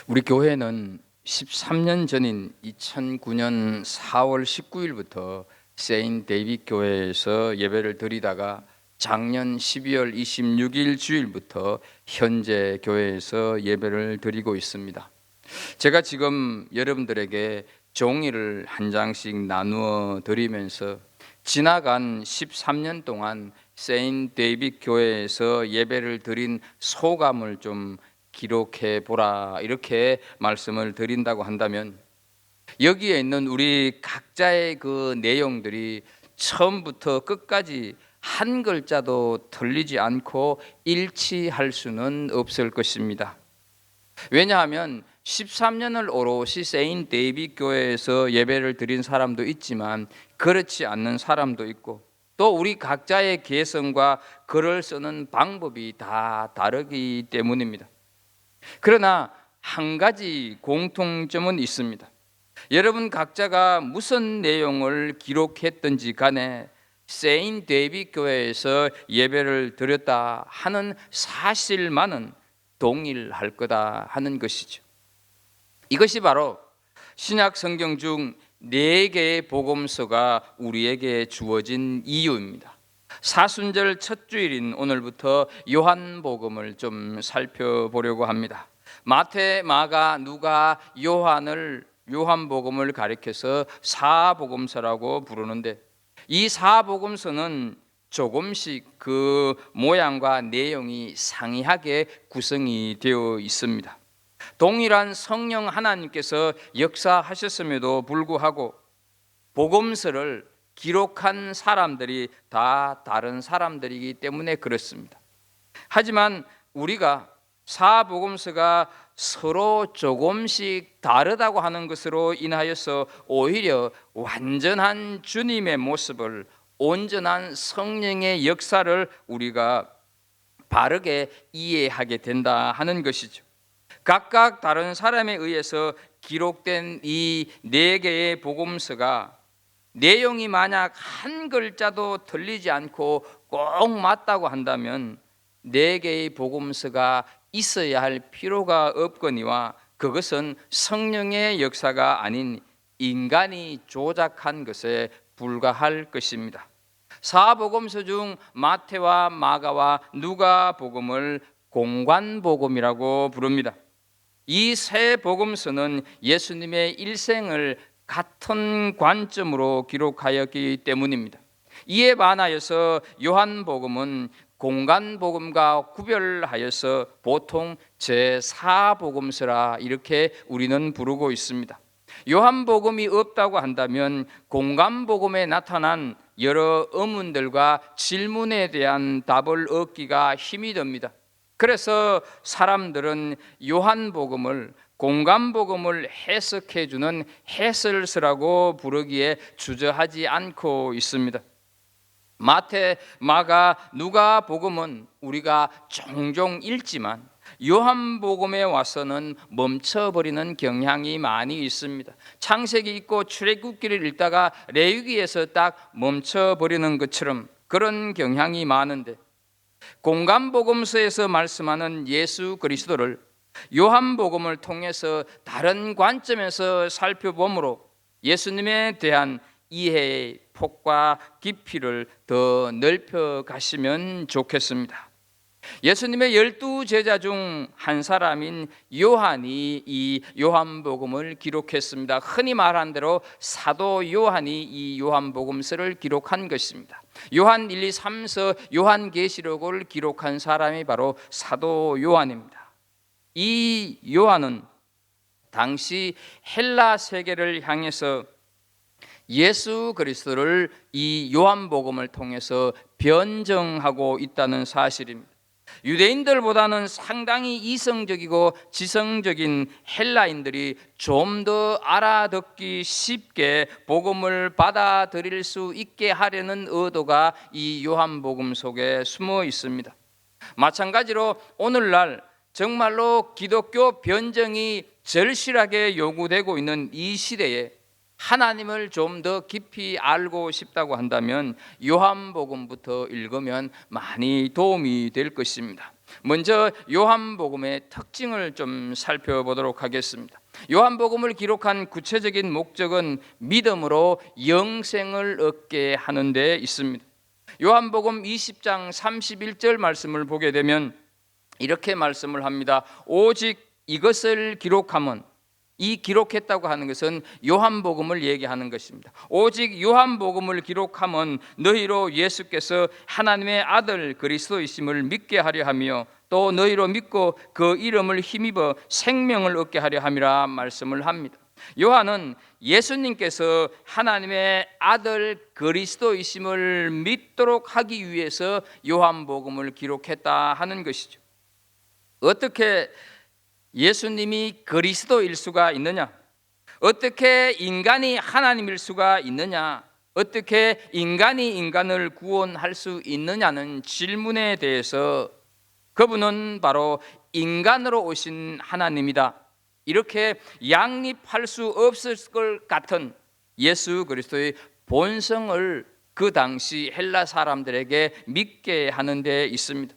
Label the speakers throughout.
Speaker 1: 우리 교회는 13년 전인 2009년 4월 19일부터 세인 데이빗 교회에서 예배를 드리다가 작년 12월 26일 주일부터 현재 교회에서 예배를 드리고 있습니다. 제가 지금 여러분들에게 종이를 한 장씩 나누어 드리면서 지나간 13년 동안 세인 데이빗 교회에서 예배를 드린 소감을 좀 기록해 보라, 이렇게 말씀을 드린다고 한다면, 여기에 있는 우리 각자의 그 내용들이 처음부터 끝까지 한 글자도 틀리지 않고 일치할 수는 없을 것입니다. 왜냐하면 13년을 오롯이 세인 데이빗 교회에서 예배를 드린 사람도 있지만 그렇지 않는 사람도 있고, 또 우리 각자의 개성과 글을 쓰는 방법이 다 다르기 때문입니다. 그러나 한 가지 공통점은 있습니다. 여러분 각자가 무슨 내용을 기록했든지 간에 세인 데이빗 교회에서 예배를 드렸다 하는 사실만은 동일할 거다 하는 것이죠. 이것이 바로 신약 성경 중 4개의 복음서가 우리에게 주어진 이유입니다. 사순절 첫 주일인 오늘부터 요한복음을 좀 살펴보려고 합니다. 마태, 마가, 누가, 요한복음을 가리켜서 사복음서라고 부르는데, 이 사복음서는 조금씩 그 모양과 내용이 상이하게 구성이 되어 있습니다. 동일한 성령 하나님께서 역사하셨음에도 불구하고 복음서를 기록한 사람들이 다 다른 사람들이기 때문에 그렇습니다. 하지만 우리가 사복음서가 서로 조금씩 다르다고 하는 것으로 인하여서 오히려 완전한 주님의 모습을, 온전한 성령의 역사를 우리가 바르게 이해하게 된다 하는 것이죠. 각각 다른 사람에 의해서 기록된 이 4개의 복음서가 내용이 만약 한 글자도 틀리지 않고 꼭 맞다고 한다면 4개의 복음서가 있어야 할 필요가 없거니와 그것은 성령의 역사가 아닌 인간이 조작한 것에 불과할 것입니다. 사복음서 중 마태와 마가와 누가복음을 공관복음이라고 부릅니다. 이 세 복음서는 예수님의 일생을 같은 관점으로 기록하였기 때문입니다. 이에 반하여서 요한복음은 공관복음과 구별하여서 보통 제4복음서라 이렇게 우리는 부르고 있습니다. 요한복음이 없다고 한다면 공관복음에 나타난 여러 의문들과 질문에 대한 답을 얻기가 힘이 듭니다. 그래서 사람들은 요한복음을 공관복음을 해석해 주는 해설서라고 부르기에 주저하지 않고 있습니다. 마태, 마가, 누가복음은 우리가 종종 읽지만 요한복음에 와서는 멈춰버리는 경향이 많이 있습니다. 창세기 읽고 출애굽기를 읽다가 레위기에서 딱 멈춰버리는 것처럼 그런 경향이 많은데, 공관복음서에서 말씀하는 예수 그리스도를 요한복음을 통해서 다른 관점에서 살펴보므로 예수님에 대한 이해의 폭과 깊이를 더 넓혀 가시면 좋겠습니다. 예수님의 12제자 중 한 사람인 요한이 이 요한복음을 기록했습니다. 흔히 말한 대로 사도 요한이 이 요한복음서를 기록한 것입니다. 요한 1, 2, 3서 요한계시록을 기록한 사람이 바로 사도 요한입니다. 이 요한은 당시 헬라 세계를 향해서 예수 그리스도를 이 요한복음을 통해서 변증하고 있다는 사실입니다. 유대인들보다는 상당히 이성적이고 지성적인 헬라인들이 좀 더 알아듣기 쉽게 복음을 받아들일 수 있게 하려는 의도가 이 요한복음 속에 숨어 있습니다. 마찬가지로 오늘날 정말로 기독교 변증이 절실하게 요구되고 있는 이 시대에 하나님을 좀 더 깊이 알고 싶다고 한다면 요한복음부터 읽으면 많이 도움이 될 것입니다. 먼저 요한복음의 특징을 좀 살펴보도록 하겠습니다. 요한복음을 기록한 구체적인 목적은 믿음으로 영생을 얻게 하는 데 있습니다. 요한복음 20장 31절 말씀을 보게 되면 이렇게 말씀을 합니다. 오직 이것을 기록함은, 이 기록했다고 하는 것은 요한복음을 얘기하는 것입니다. 오직 요한복음을 기록함은 너희로 예수께서 하나님의 아들 그리스도이심을 믿게 하려 하며 또 너희로 믿고 그 이름을 힘입어 생명을 얻게 하려 함이라 말씀을 합니다. 요한은 예수님께서 하나님의 아들 그리스도이심을 믿도록 하기 위해서 요한복음을 기록했다 하는 것이죠. 어떻게 예수님이 그리스도일 수가 있느냐? 어떻게 인간이 하나님일 수가 있느냐? 어떻게 인간이 인간을 구원할 수 있느냐는 질문에 대해서 그분은 바로 인간으로 오신 하나님이다, 이렇게 양립할 수 없을 것 같은 예수 그리스도의 본성을 그 당시 헬라 사람들에게 믿게 하는 데 있습니다.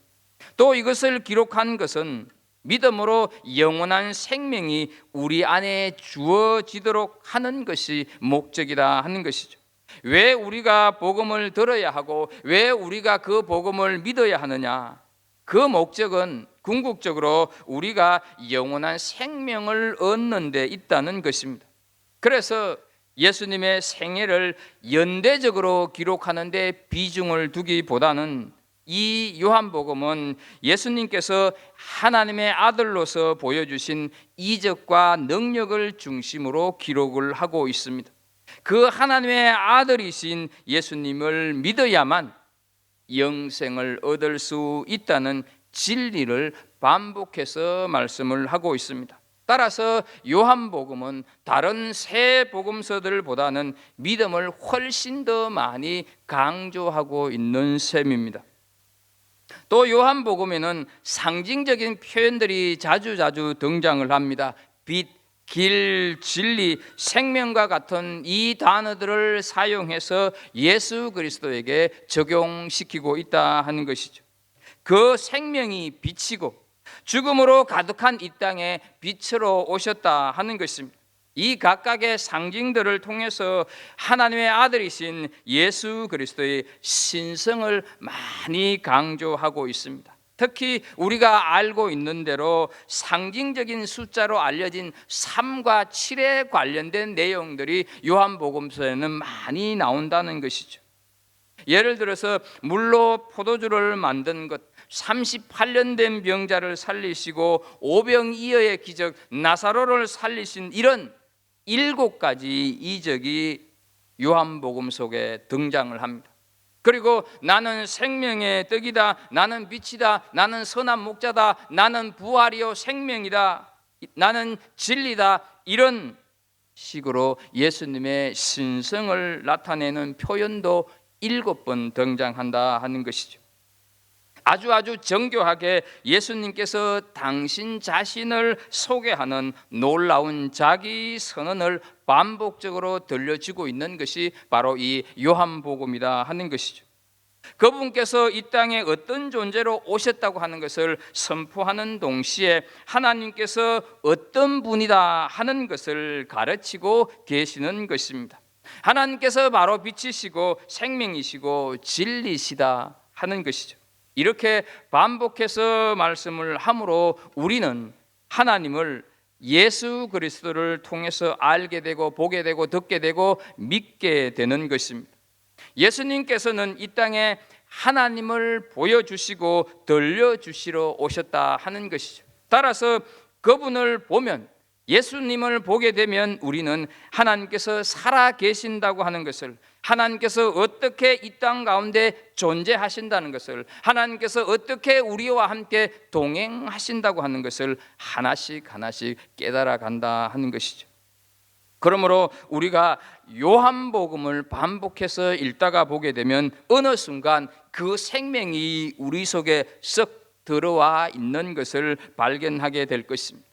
Speaker 1: 또 이것을 기록한 것은 믿음으로 영원한 생명이 우리 안에 주어지도록 하는 것이 목적이다 하는 것이죠. 왜 우리가 복음을 들어야 하고 왜 우리가 그 복음을 믿어야 하느냐? 그 목적은 궁극적으로 우리가 영원한 생명을 얻는 데 있다는 것입니다. 그래서 예수님의 생애를 연대적으로 기록하는 데 비중을 두기보다는 이 요한복음은 예수님께서 하나님의 아들로서 보여주신 이적과 능력을 중심으로 기록을 하고 있습니다. 그 하나님의 아들이신 예수님을 믿어야만 영생을 얻을 수 있다는 진리를 반복해서 말씀을 하고 있습니다. 따라서 요한복음은 다른 세 복음서들보다는 믿음을 훨씬 더 많이 강조하고 있는 셈입니다. 또 요한복음에는 상징적인 표현들이 자주 등장을 합니다. 빛, 길, 진리, 생명과 같은 이 단어들을 사용해서 예수 그리스도에게 적용시키고 있다 하는 것이죠. 그 생명이 빛이고 죽음으로 가득한 이 땅에 빛으로 오셨다 하는 것입니다. 이 각각의 상징들을 통해서 하나님의 아들이신 예수 그리스도의 신성을 많이 강조하고 있습니다. 특히 우리가 알고 있는 대로 상징적인 숫자로 알려진 3과 7에 관련된 내용들이 요한복음서에는 많이 나온다는 것이죠. 예를 들어서 물로 포도주를 만든 것, 38년 된 병자를 살리시고 오병이어의 기적 나사로를 살리신 이런 7가지 이적이 요한복음 속에 등장을 합니다. 그리고 나는 생명의 떡이다, 나는 빛이다, 나는 선한 목자다, 나는 부활이요 생명이다, 나는 진리다, 이런 식으로 예수님의 신성을 나타내는 표현도 7번 등장한다 하는 것이죠. 아주 정교하게 예수님께서 당신 자신을 소개하는 놀라운 자기 선언을 반복적으로 들려주고 있는 것이 바로 이 요한복음이다 하는 것이죠. 그분께서 이 땅에 어떤 존재로 오셨다고 하는 것을 선포하는 동시에 하나님께서 어떤 분이다 하는 것을 가르치고 계시는 것입니다. 하나님께서 바로 빛이시고 생명이시고 진리시다 하는 것이죠. 이렇게 반복해서 말씀을 함으로 우리는 하나님을 예수 그리스도를 통해서 알게 되고 보게 되고 듣게 되고 믿게 되는 것입니다. 예수님께서는 이 땅에 하나님을 보여주시고 들려주시러 오셨다 하는 것이죠. 따라서 그분을 보면, 예수님을 보게 되면 우리는 하나님께서 살아 계신다고 하는 것을, 하나님께서 어떻게 이 땅 가운데 존재하신다는 것을, 하나님께서 어떻게 우리와 함께 동행하신다고 하는 것을 하나씩 깨달아 간다 하는 것이죠. 그러므로 우리가 요한복음을 반복해서 읽다가 보게 되면 어느 순간 그 생명이 우리 속에 썩 들어와 있는 것을 발견하게 될 것입니다.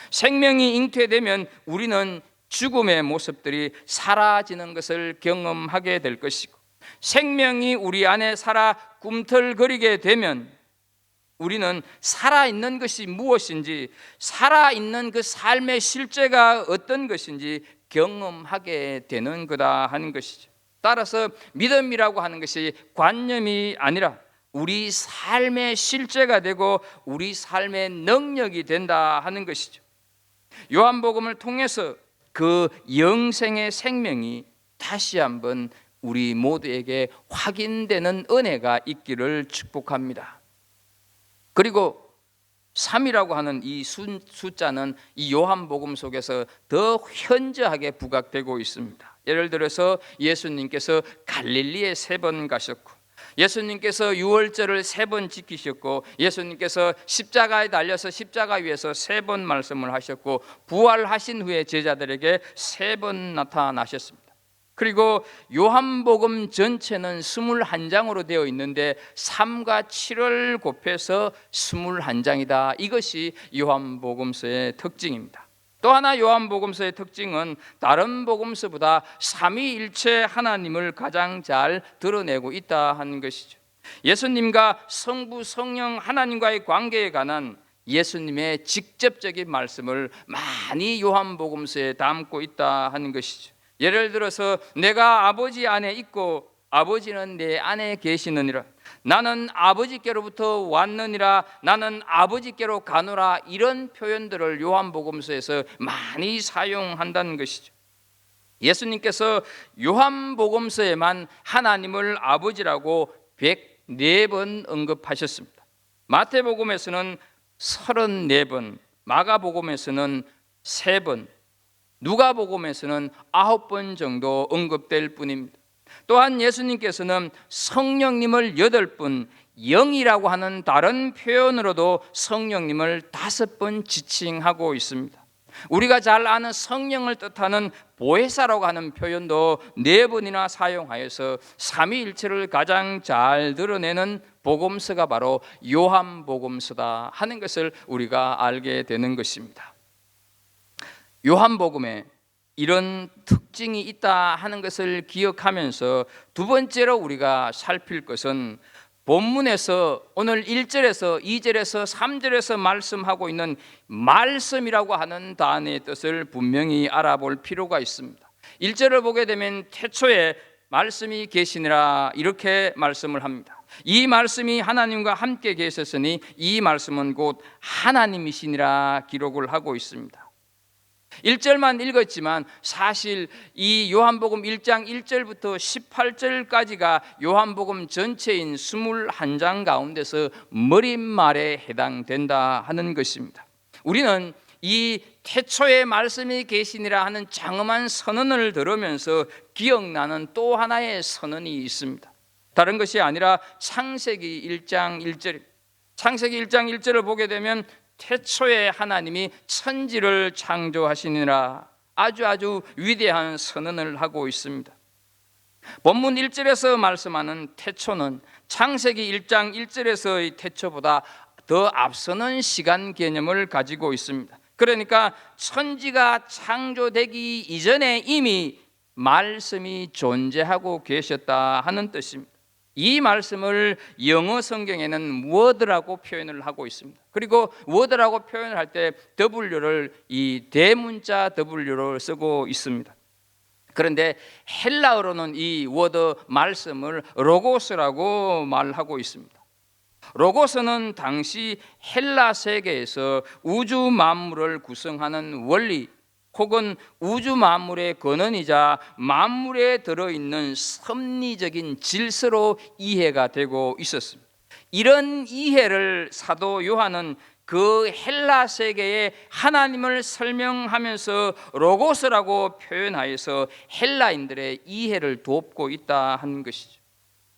Speaker 1: 생명이 잉태되면 우리는 죽음의 모습들이 사라지는 것을 경험하게 될 것이고, 생명이 우리 안에 살아 꿈틀거리게 되면 우리는 살아있는 것이 무엇인지, 살아있는 그 삶의 실제가 어떤 것인지 경험하게 되는 거다 하는 것이죠. 따라서 믿음이라고 하는 것이 관념이 아니라 우리 삶의 실제가 되고 우리 삶의 능력이 된다 하는 것이죠. 요한복음을 통해서 그 영생의 생명이 다시 한번 우리 모두에게 확인되는 은혜가 있기를 축복합니다. 그리고 3이라고 하는 이 숫자는 이 요한복음 속에서 더 현저하게 부각되고 있습니다. 예를 들어서 예수님께서 갈릴리에 3번 가셨고, 예수님께서 유월절을 3번 지키셨고, 예수님께서 십자가에 달려서 십자가 위에서 3번 말씀을 하셨고, 부활하신 후에 제자들에게 3번 나타나셨습니다. 그리고 요한복음 전체는 21장으로 되어 있는데 3과 7을 곱해서 21장이다. 이것이 요한복음서의 특징입니다. 또 하나 요한복음서의 특징은 다른 복음서보다 삼위일체 하나님을 가장 잘 드러내고 있다 하는 것이죠. 예수님과 성부 성령 하나님과의 관계에 관한 예수님의 직접적인 말씀을 많이 요한복음서에 담고 있다 하는 것이죠. 예를 들어서 내가 아버지 안에 있고 아버지는 내 안에 계시느니라, 나는 아버지께로부터 왔느니라, 나는 아버지께로 가노라, 이런 표현들을 요한복음서에서 많이 사용한다는 것이죠. 예수님께서 요한복음서에만 하나님을 아버지라고 104번 언급하셨습니다. 마태복음에서는 34번, 마가복음에서는 3번, 누가복음에서는 9번 정도 언급될 뿐입니다. 또한 예수님께서는 성령님을 8번, 영이라고 하는 다른 표현으로도 성령님을 5번 지칭하고 있습니다. 우리가 잘 아는 성령을 뜻하는 보혜사라고 하는 표현도 4번이나 사용하여서 삼위일체를 가장 잘 드러내는 복음서가 바로 요한복음서다 하는 것을 우리가 알게 되는 것입니다. 요한복음에 이런 특징이 있다 하는 것을 기억하면서 두 번째로 우리가 살필 것은 본문에서 오늘 1절에서 2절에서 3절에서 말씀하고 있는 말씀이라고 하는 단어의 뜻을 분명히 알아볼 필요가 있습니다. 1절을 보게 되면 태초에 말씀이 계시니라 이렇게 말씀을 합니다. 이 말씀이 하나님과 함께 계셨으니 이 말씀은 곧 하나님이시니라 기록을 하고 있습니다. 1절만 읽었지만 사실 이 요한복음 1장 1절부터 18절까지가 요한복음 전체인 21장 가운데서 머릿말에 해당된다 하는 것입니다. 우리는 이 태초에 말씀이 계시니라 하는 장엄한 선언을 들으면서 기억나는 또 하나의 선언이 있습니다. 다른 것이 아니라 창세기 1장 1절, 창세기 1장 1절을 보게 되면 태초에 하나님이 천지를 창조하시니라 아주 위대한 선언을 하고 있습니다. 본문 1절에서 말씀하는 태초는 창세기 1장 1절에서의 태초보다 더 앞서는 시간 개념을 가지고 있습니다. 그러니까 천지가 창조되기 이전에 이미 말씀이 존재하고 계셨다 하는 뜻입니다. 이 말씀을 영어 성경에는 word라고 표현을 하고 있습니다. 그리고 word라고 표현을 할 때 W를 이 대문자 W를 쓰고 있습니다. 그런데 헬라어로는 이 word 말씀을 로고스라고 말하고 있습니다. 로고스는 당시 헬라 세계에서 우주 만물을 구성하는 원리 혹은 우주 만물의 근원이자 만물에 들어있는 섭리적인 질서로 이해가 되고 있었습니다. 이런 이해를 사도 요한은 그 헬라 세계의 하나님을 설명하면서 로고스라고 표현하여서 헬라인들의 이해를 돕고 있다 하는 것이죠.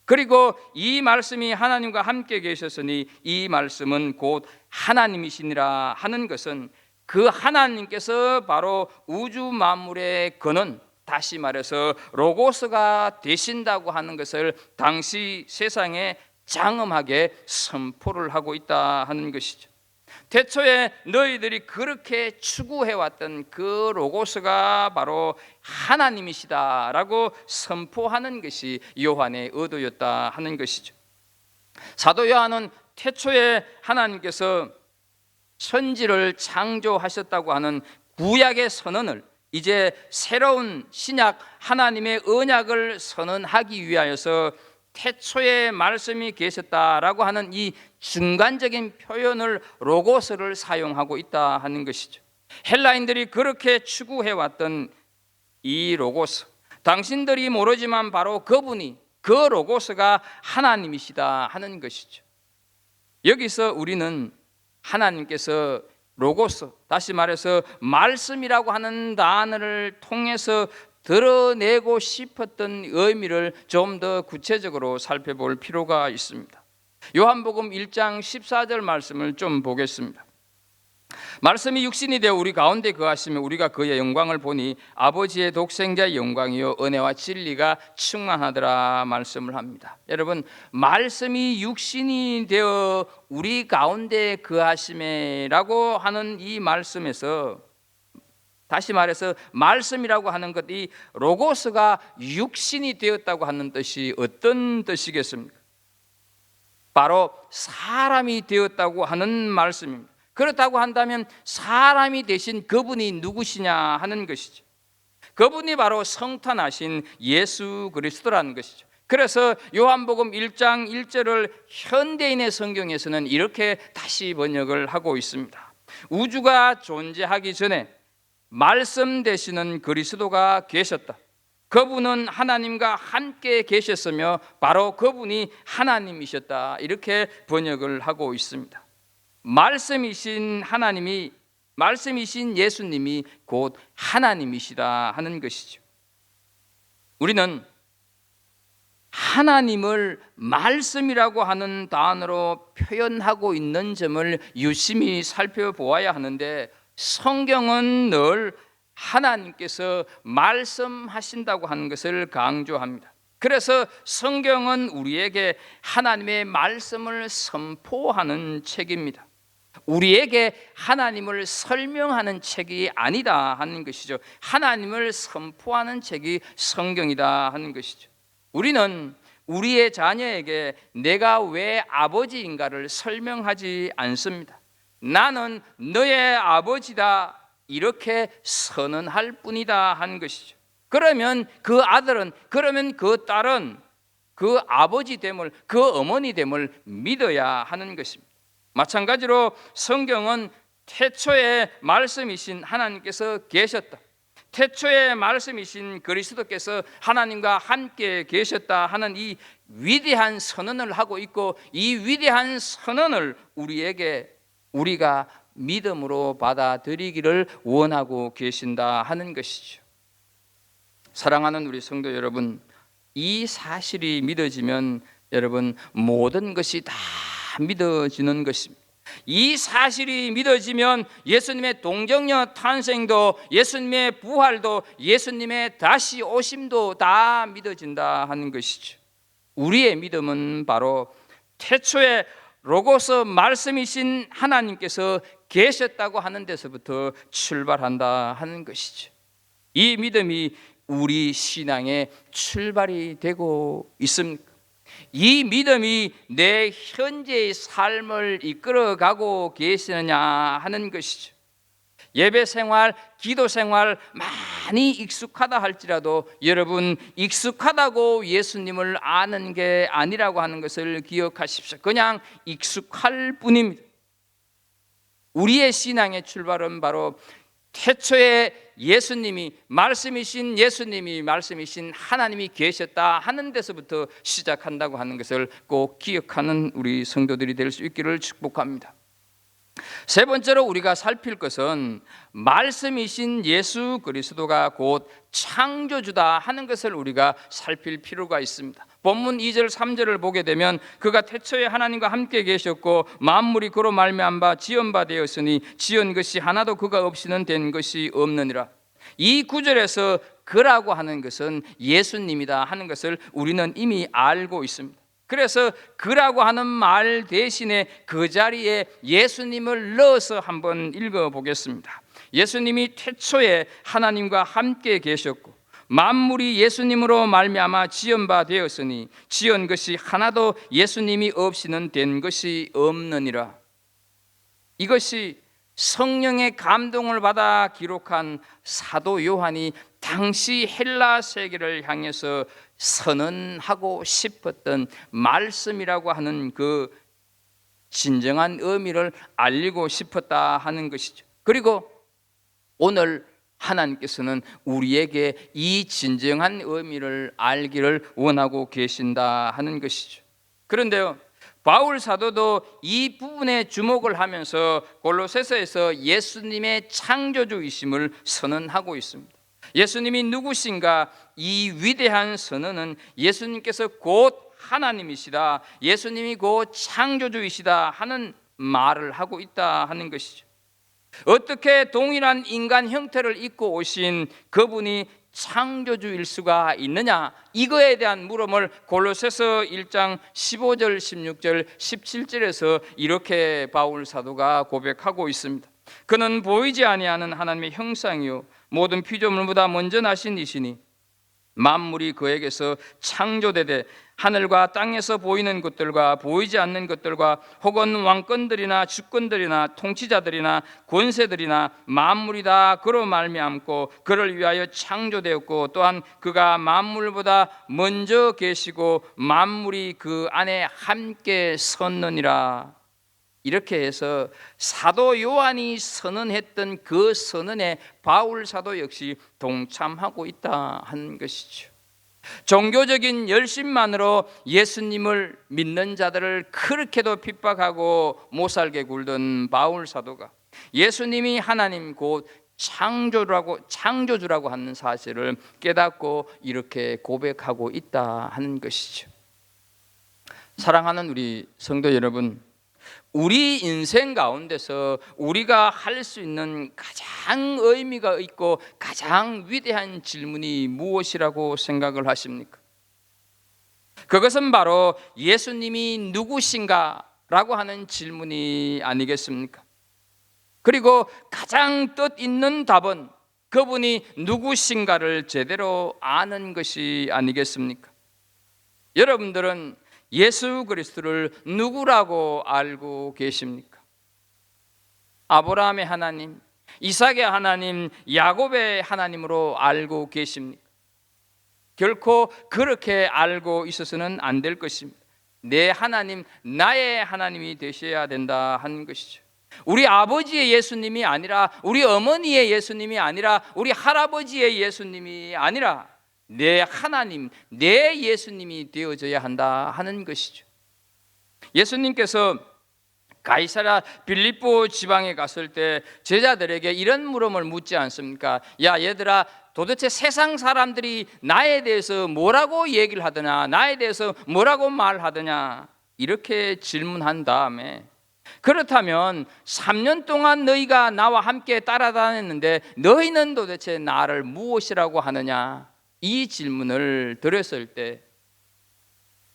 Speaker 1: 그리고 이 말씀이 하나님과 함께 계셨으니 이 말씀은 곧 하나님이시니라 하는 것은 그 하나님께서 바로 우주 만물의 근원, 다시 말해서 로고스가 되신다고 하는 것을 당시 세상에 장엄하게 선포를 하고 있다 하는 것이죠. 태초에 너희들이 그렇게 추구해왔던 그 로고스가 바로 하나님이시다라고 선포하는 것이 요한의 의도였다 하는 것이죠. 사도 요한은 태초에 하나님께서 천지를 창조하셨다고 하는 구약의 선언을 이제 새로운 신약 하나님의 언약을 선언하기 위하여서 태초에 말씀이 계셨다라고 하는 이 중간적인 표현을 로고스를 사용하고 있다 하는 것이죠. 헬라인들이 그렇게 추구해왔던 이 로고스, 당신들이 모르지만 바로 그분이, 그 로고스가 하나님이시다 하는 것이죠. 여기서 우리는 하나님께서 로고스, 다시 말해서 말씀이라고 하는 단어를 통해서 드러내고 싶었던 의미를 좀 더 구체적으로 살펴볼 필요가 있습니다. 요한복음 1장 14절 말씀을 좀 보겠습니다. 말씀이 육신이 되어 우리 가운데 거하시며 우리가 그의 영광을 보니 아버지의 독생자의 영광이요 은혜와 진리가 충만하더라 말씀을 합니다. 여러분, 말씀이 육신이 되어 우리 가운데 거하심이라고 하는 이 말씀에서, 다시 말해서 말씀이라고 하는 것, 이 로고스가 육신이 되었다고 하는 뜻이 어떤 뜻이겠습니까? 바로 사람이 되었다고 하는 말씀입니다. 그렇다고 한다면 사람이 되신 그분이 누구시냐 하는 것이죠. 그분이 바로 성탄하신 예수 그리스도라는 것이죠. 그래서 요한복음 1장 1절을 현대인의 성경에서는 이렇게 다시 번역을 하고 있습니다. 우주가 존재하기 전에 말씀 되시는 그리스도가 계셨다. 그분은 하나님과 함께 계셨으며 바로 그분이 하나님이셨다. 이렇게 번역을 하고 있습니다. 말씀이신 하나님이, 말씀이신 예수님이 곧 하나님이시다 하는 것이죠. 우리는 하나님을 말씀이라고 하는 단어로 표현하고 있는 점을 유심히 살펴보아야 하는데, 성경은 늘 하나님께서 말씀하신다고 하는 것을 강조합니다. 그래서 성경은 우리에게 하나님의 말씀을 선포하는 책입니다. 우리에게 하나님을 설명하는 책이 아니다 하는 것이죠. 하나님을 선포하는 책이 성경이다 하는 것이죠. 우리는 우리의 자녀에게 내가 왜 아버지인가를 설명하지 않습니다. 나는 너의 아버지다 이렇게 선언할 뿐이다 하는 것이죠. 그러면 그 아들은, 그러면 그 딸은 그 아버지 됨을, 그 어머니 됨을 믿어야 하는 것입니다. 마찬가지로 성경은 태초에 말씀이신 하나님께서 계셨다, 태초에 말씀이신 그리스도께서 하나님과 함께 계셨다 하는 이 위대한 선언을 하고 있고, 이 위대한 선언을 우리가 믿음으로 받아들이기를 원하고 계신다 하는 것이죠. 사랑하는 우리 성도 여러분, 이 사실이 믿어지면 여러분 모든 것이 다 믿어지는 것입니다. 이 사실이 믿어지면 예수님의 동정녀 탄생도, 예수님의 부활도, 예수님의 다시 오심도 다 믿어진다 하는 것이죠. 우리의 믿음은 바로 태초에 로고스 말씀이신 하나님께서 계셨다고 하는 데서부터 출발한다 하는 것이죠. 이 믿음이 우리 신앙의 출발이 되고 있습니까? 이 믿음이 내 현재의 삶을 이끌어가고 계시느냐 하는 것이죠. 예배 생활, 기도 생활 많이 익숙하다 할지라도 여러분, 익숙하다고 예수님을 아는 게 아니라고 하는 것을 기억하십시오. 그냥 익숙할 뿐입니다. 우리의 신앙의 출발은 바로 태초에 예수님이, 말씀이신 예수님이, 말씀이신 하나님이 계셨다 하는 데서부터 시작한다고 하는 것을 꼭 기억하는 우리 성도들이 될 수 있기를 축복합니다. 세 번째로 우리가 살필 것은 말씀이신 예수 그리스도가 곧 창조주다 하는 것을 우리가 살필 필요가 있습니다. 본문 2절 3절을 보게 되면 그가 태초에 하나님과 함께 계셨고 만물이 그로 말미암아 지은 바 되었으니 지은 것이 하나도 그가 없이는 된 것이 없느니라. 이 구절에서 그라고 하는 것은 예수님이다 하는 것을 우리는 이미 알고 있습니다. 그래서 그라고 하는 말 대신에 그 자리에 예수님을 넣어서 한번 읽어보겠습니다. 예수님이 태초에 하나님과 함께 계셨고 만물이 예수님으로 말미암아 지은 바 되었으니 지은 것이 하나도 예수님이 없이는 된 것이 없느니라. 이것이 성령의 감동을 받아 기록한 사도 요한이 당시 헬라 세계를 향해서 선언하고 싶었던 말씀이라고 하는 그 진정한 의미를 알리고 싶었다 하는 것이죠. 그리고 오늘 하나님께서는 우리에게 이 진정한 의미를 알기를 원하고 계신다 하는 것이죠. 그런데요, 바울 사도도 이 부분에 주목을 하면서 골로새서에서 예수님의 창조주이심을 선언하고 있습니다. 예수님이 누구신가? 이 위대한 선언은 예수님께서 곧 하나님이시다, 예수님이 곧 창조주이시다 하는 말을 하고 있다 하는 것이죠. 어떻게 동일한 인간 형태를 입고 오신 그분이 창조주일 수가 있느냐? 이거에 대한 물음을 골로새서 1장 15절, 16절, 17절에서 이렇게 바울 사도가 고백하고 있습니다. 그는 보이지 아니하는 하나님의 형상이요 모든 피조물보다 먼저 나신 이시니 만물이 그에게서 창조되되 하늘과 땅에서 보이는 것들과 보이지 않는 것들과 혹은 왕권들이나 주권들이나 통치자들이나 권세들이나 만물이 다 그로 말미암고 그를 위하여 창조되었고 또한 그가 만물보다 먼저 계시고 만물이 그 안에 함께 섰느니라. 이렇게 해서 사도 요한이 선언했던 그 선언에 바울 사도 역시 동참하고 있다 하는 것이죠. 종교적인 열심만으로 예수님을 믿는 자들을 그렇게도 핍박하고 못살게 굴던 바울 사도가 예수님이 하나님 곧 창조주라고 하는 사실을 깨닫고 이렇게 고백하고 있다 하는 것이죠. 사랑하는 우리 성도 여러분, 우리 인생 가운데서 우리가 할 수 있는 가장 의미가 있고 가장 위대한 질문이 무엇이라고 생각을 하십니까? 그것은 바로 예수님이 누구신가? 라고 하는 질문이 아니겠습니까? 그리고 가장 뜻있는 답은 그분이 누구신가를 제대로 아는 것이 아니겠습니까? 여러분들은 예수 그리스도를 누구라고 알고 계십니까? 아브라함의 하나님, 이삭의 하나님, 야곱의 하나님으로 알고 계십니까? 결코 그렇게 알고 있어서는 안 될 것입니다. 내 하나님, 나의 하나님이 되셔야 된다 하는 것이죠. 우리 아버지의 예수님이 아니라, 우리 어머니의 예수님이 아니라, 우리 할아버지의 예수님이 아니라 내 하나님, 내 예수님이 되어져야 한다 하는 것이죠. 예수님께서 가이사랴 빌립보 지방에 갔을 때 제자들에게 이런 물음을 묻지 않습니까? 야 얘들아, 도대체 세상 사람들이 나에 대해서 뭐라고 얘기를 하더냐, 나에 대해서 뭐라고 말하더냐, 이렇게 질문한 다음에 그렇다면 3년 동안 너희가 나와 함께 따라다녔는데 너희는 도대체 나를 무엇이라고 하느냐, 이 질문을 드렸을 때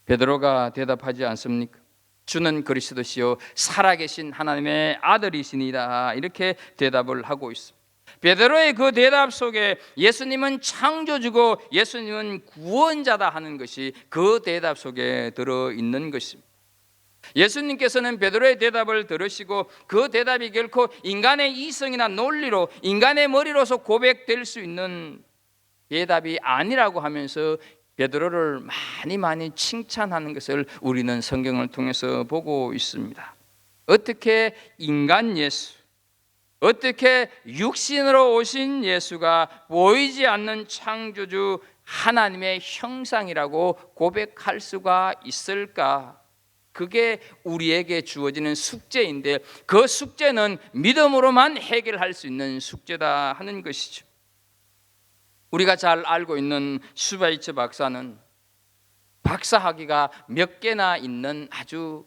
Speaker 1: 베드로가 대답하지 않습니까? 주는 그리스도시요 살아계신 하나님의 아들이시니라, 이렇게 대답을 하고 있습니다. 베드로의 그 대답 속에 예수님은 창조주고 예수님은 구원자다 하는 것이 그 대답 속에 들어있는 것입니다. 예수님께서는 베드로의 대답을 들으시고 그 대답이 결코 인간의 이성이나 논리로, 인간의 머리로서 고백될 수 있는 대답이 아니라고 하면서 베드로를 많이 칭찬하는 것을 우리는 성경을 통해서 보고 있습니다. 어떻게 인간 예수, 어떻게 육신으로 오신 예수가 보이지 않는 창조주 하나님의 형상이라고 고백할 수가 있을까? 그게 우리에게 주어지는 숙제인데 그 숙제는 믿음으로만 해결할 수 있는 숙제다 하는 것이죠. 우리가 잘 알고 있는 슈바이처 박사는 박사학위가 몇 개나 있는 아주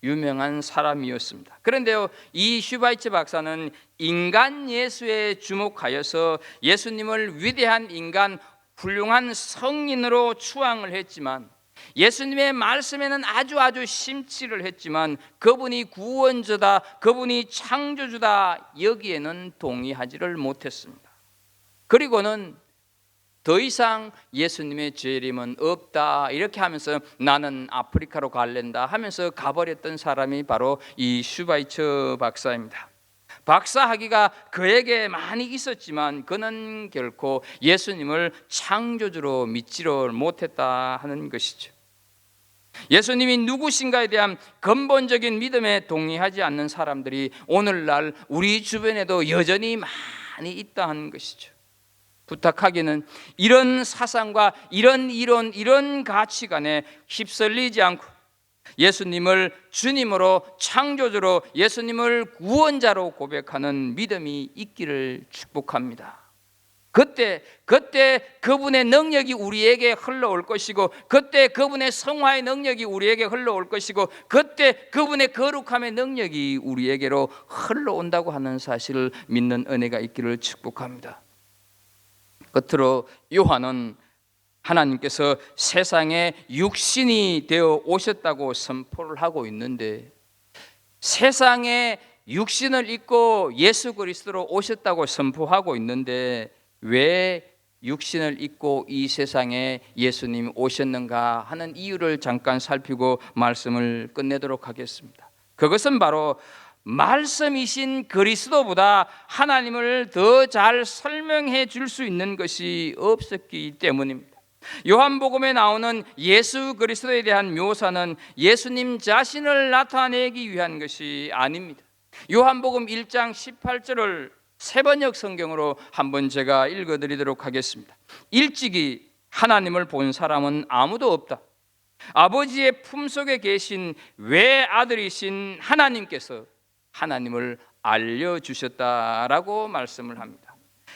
Speaker 1: 유명한 사람이었습니다. 그런데요, 이 슈바이처 박사는 인간 예수에 주목하여서 예수님을 위대한 인간, 훌륭한 성인으로 추앙을 했지만 예수님의 말씀에는 아주 심취를 했지만 그분이 구원자다, 그분이 창조주다, 여기에는 동의하지를 못했습니다. 그리고는 더 이상 예수님의 재림은 없다 이렇게 하면서 나는 아프리카로 갈랜다 하면서 가버렸던 사람이 바로 이 슈바이처 박사입니다. 박사 학위가 그에게 많이 있었지만 그는 결코 예수님을 창조주로 믿지를 못했다 하는 것이죠. 예수님이 누구신가에 대한 근본적인 믿음에 동의하지 않는 사람들이 오늘날 우리 주변에도 여전히 많이 있다 하는 것이죠. 부탁하기는 이런 사상과 이런 이론, 이런 가치관에 휩쓸리지 않고 예수님을 주님으로, 창조주로, 예수님을 구원자로 고백하는 믿음이 있기를 축복합니다. 그때 그분의 능력이 우리에게 흘러올 것이고, 그때 그분의 성화의 능력이 우리에게 흘러올 것이고, 그때 그분의 거룩함의 능력이 우리에게로 흘러온다고 하는 사실을 믿는 은혜가 있기를 축복합니다. 끝으로 요한은 하나님께서 세상에 육신이 되어 오셨다고 선포를 하고 있는데, 세상에 육신을 입고 예수 그리스도로 오셨다고 선포하고 있는데 왜 육신을 입고 이 세상에 예수님이 오셨는가 하는 이유를 잠깐 살피고 말씀을 끝내도록 하겠습니다. 그것은 바로 말씀이신 그리스도보다 하나님을 더 잘 설명해 줄 수 있는 것이 없었기 때문입니다. 요한복음에 나오는 예수 그리스도에 대한 묘사는 예수님 자신을 나타내기 위한 것이 아닙니다. 요한복음 1장 18절을 세번역 성경으로 한번 제가 읽어드리도록 하겠습니다. 일찍이 하나님을 본 사람은 아무도 없다. 아버지의 품속에 계신 외아들이신 하나님께서 하나님을 알려주셨다라고 말씀을 합니다.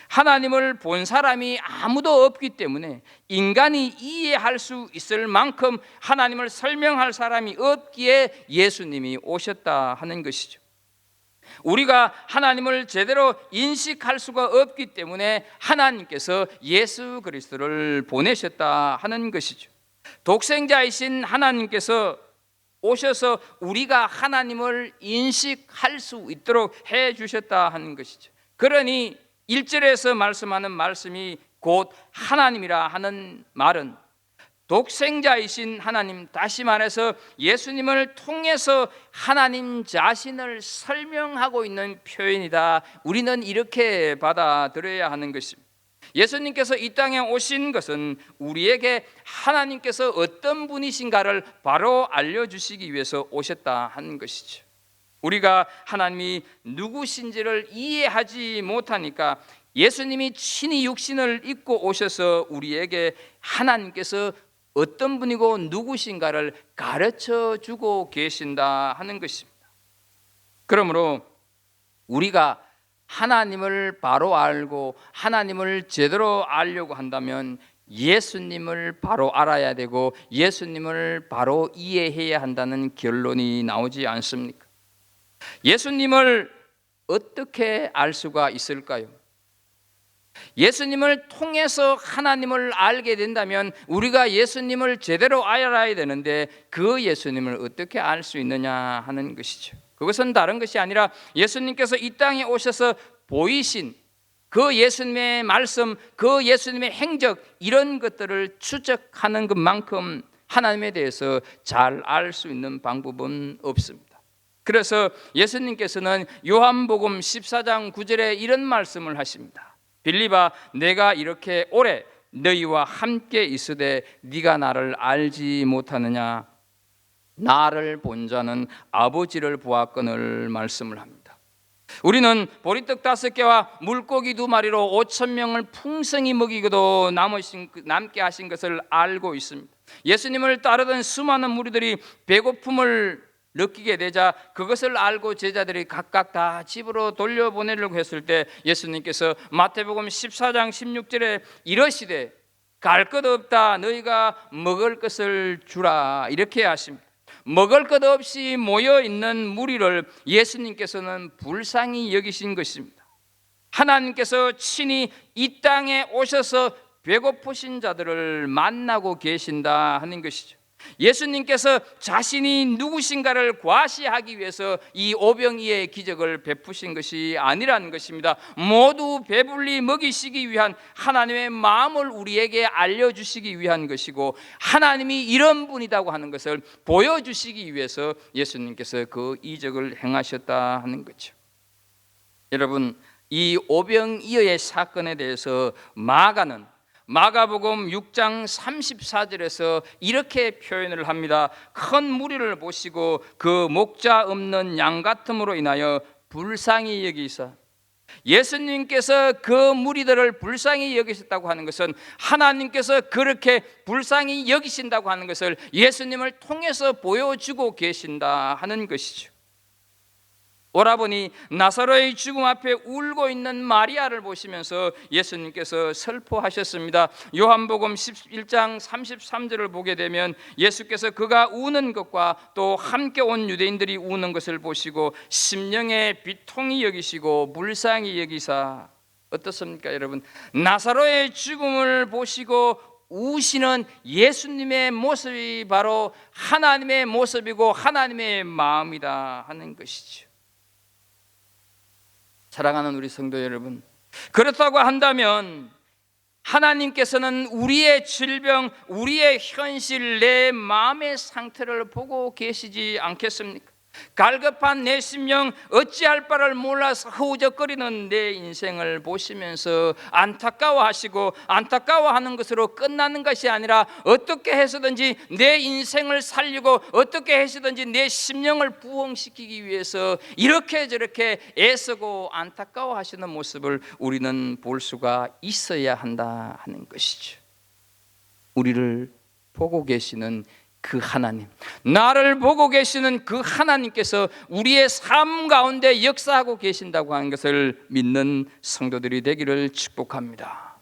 Speaker 1: 하나님을 본 사람이 아무도 없기 때문에 인간이 이해할 수 있을 만큼 하나님을 설명할 사람이 없기에 예수님이 오셨다 하는 것이죠. 우리가 하나님을 제대로 인식할 수가 없기 때문에 하나님께서 예수 그리스도를 보내셨다 하는 것이죠. 독생자이신 하나님께서 오셔서 우리가 하나님을 인식할 수 있도록 해 주셨다 하는 것이죠. 그러니 1절에서 말씀하는 말씀이 곧 하나님이라 하는 말은 독생자이신 하나님, 다시 말해서 예수님을 통해서 하나님 자신을 설명하고 있는 표현이다. 우리는 이렇게 받아들여야 하는 것입니다. 예수님께서 이 땅에 오신 것은 우리에게 하나님께서 어떤 분이신가를 바로 알려주시기 위해서 오셨다 하는 것이죠. 우리가 하나님이 누구신지를 이해하지 못하니까 예수님이 친히 육신을 입고 오셔서 우리에게 하나님께서 어떤 분이고 누구신가를 가르쳐 주고 계신다 하는 것입니다. 그러므로 우리가 하나님을 바로 알고 하나님을 제대로 알려고 한다면 예수님을 바로 알아야 되고 예수님을 바로 이해해야 한다는 결론이 나오지 않습니까? 예수님을 어떻게 알 수가 있을까요? 예수님을 통해서 하나님을 알게 된다면 우리가 예수님을 제대로 알아야 되는데 그 예수님을 어떻게 알 수 있느냐 하는 것이죠. 그것은 다른 것이 아니라 예수님께서 이 땅에 오셔서 보이신 그 예수님의 말씀, 그 예수님의 행적, 이런 것들을 추적하는 것만큼 하나님에 대해서 잘 알 수 있는 방법은 없습니다. 그래서 예수님께서는 요한복음 14장 9절에 이런 말씀을 하십니다. 빌립아, 내가 이렇게 오래 너희와 함께 있으되 네가 나를 알지 못하느냐? 나를 본 자는 아버지를 보았거늘 말씀을 합니다. 우리는 보리떡 5개와 물고기 2마리로 5,000명을 풍성히 먹이고도 남게 하신 것을 알고 있습니다. 예수님을 따르던 수많은 무리들이 배고픔을 느끼게 되자 그것을 알고 제자들이 각각 다 집으로 돌려보내려고 했을 때 예수님께서 마태복음 14장 16절에 이러시되 갈 것 없다, 너희가 먹을 것을 주라, 이렇게 하십니다. 먹을 것 없이 모여있는 무리를 예수님께서는 불쌍히 여기신 것입니다. 하나님께서 친히 이 땅에 오셔서 배고프신 자들을 만나고 계신다 하는 것이죠. 예수님께서 자신이 누구신가를 과시하기 위해서 이 오병이의 기적을 베푸신 것이 아니라는 것입니다. 모두 배불리 먹이시기 위한 하나님의 마음을 우리에게 알려주시기 위한 것이고, 하나님이 이런 분이라고 하는 것을 보여주시기 위해서 예수님께서 그 이적을 행하셨다 하는 거죠. 여러분, 이 오병이어의 사건에 대해서 마가복음 6장 34절에서 이렇게 표현을 합니다. 큰 무리를 보시고 그 목자 없는 양 같음으로 인하여 불쌍히 여기사. 예수님께서 그 무리들을 불쌍히 여기셨다고 하는 것은 하나님께서 그렇게 불쌍히 여기신다고 하는 것을 예수님을 통해서 보여주고 계신다 하는 것이죠. 오라버니 나사로의 죽음 앞에 울고 있는 마리아를 보시면서 예수님께서 슬퍼하셨습니다. 요한복음 11장 33절을 보게 되면 예수께서 그가 우는 것과 또 함께 온 유대인들이 우는 것을 보시고 심령에 비통히 여기시고 불쌍히 여기사. 어떻습니까 여러분? 나사로의 죽음을 보시고 우시는 예수님의 모습이 바로 하나님의 모습이고 하나님의 마음이다 하는 것이죠. 사랑하는 우리 성도 여러분, 그렇다고 한다면 하나님께서는 우리의 질병, 우리의 현실, 내 마음의 상태를 보고 계시지 않겠습니까? 갈급한 내 심령, 어찌할 바를 몰라서 허우적거리는 내 인생을 보시면서 안타까워하시고, 안타까워하는 것으로 끝나는 것이 아니라 어떻게 해서든지 내 인생을 살리고 어떻게 해서든지 내 심령을 부흥시키기 위해서 이렇게 저렇게 애쓰고 안타까워하시는 모습을 우리는 볼 수가 있어야 한다 하는 것이죠. 우리를 보고 계시는 그 하나님, 나를 보고 계시는 그 하나님께서 우리의 삶 가운데 역사하고 계신다고 하는 것을 믿는 성도들이 되기를 축복합니다.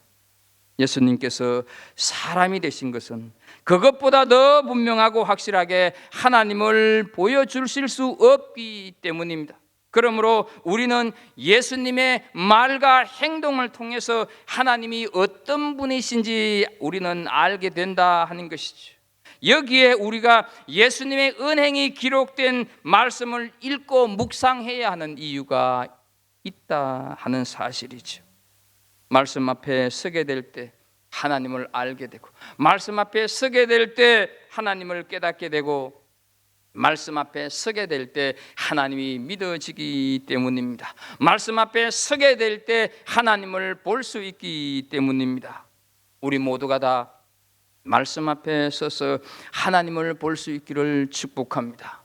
Speaker 1: 예수님께서 사람이 되신 것은 그것보다 더 분명하고 확실하게 하나님을 보여주실 수 없기 때문입니다. 그러므로 우리는 예수님의 말과 행동을 통해서 하나님이 어떤 분이신지 우리는 알게 된다 하는 것이죠. 여기에 우리가 예수님의 은행이 기록된 말씀을 읽고 묵상해야 하는 이유가 있다 하는 사실이죠. 말씀 앞에 서게 될 때 하나님을 알게 되고, 말씀 앞에 서게 될 때 하나님을 깨닫게 되고, 말씀 앞에 서게 될 때 하나님이 믿어지기 때문입니다. 말씀 앞에 서게 될 때 하나님을 볼 수 있기 때문입니다. 우리 모두가 다 말씀 앞에 서서 하나님을 볼 수 있기를 축복합니다.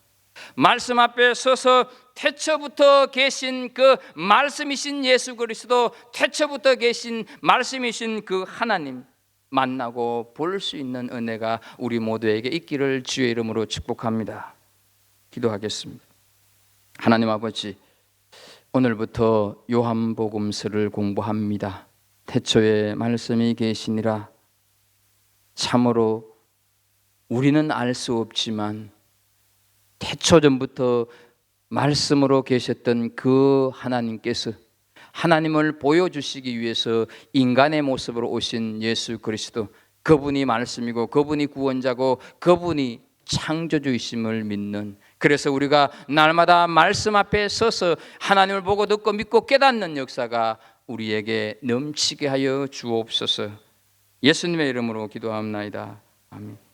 Speaker 1: 말씀 앞에 서서 태초부터 계신 그 말씀이신 예수 그리스도, 태초부터 계신 말씀이신 그 하나님 만나고 볼 수 있는 은혜가 우리 모두에게 있기를 주의 이름으로 축복합니다. 기도하겠습니다. 하나님 아버지, 오늘부터 요한복음서를 공부합니다. 태초에 말씀이 계시니라. 참으로 우리는 알 수 없지만 태초전부터 말씀으로 계셨던 그 하나님께서 하나님을 보여주시기 위해서 인간의 모습으로 오신 예수 그리스도, 그분이 말씀이고 그분이 구원자고 그분이 창조주이심을 믿는, 그래서 우리가 날마다 말씀 앞에 서서 하나님을 보고 듣고 믿고 깨닫는 역사가 우리에게 넘치게 하여 주옵소서. 예수님의 이름으로 기도합나이다. 아멘.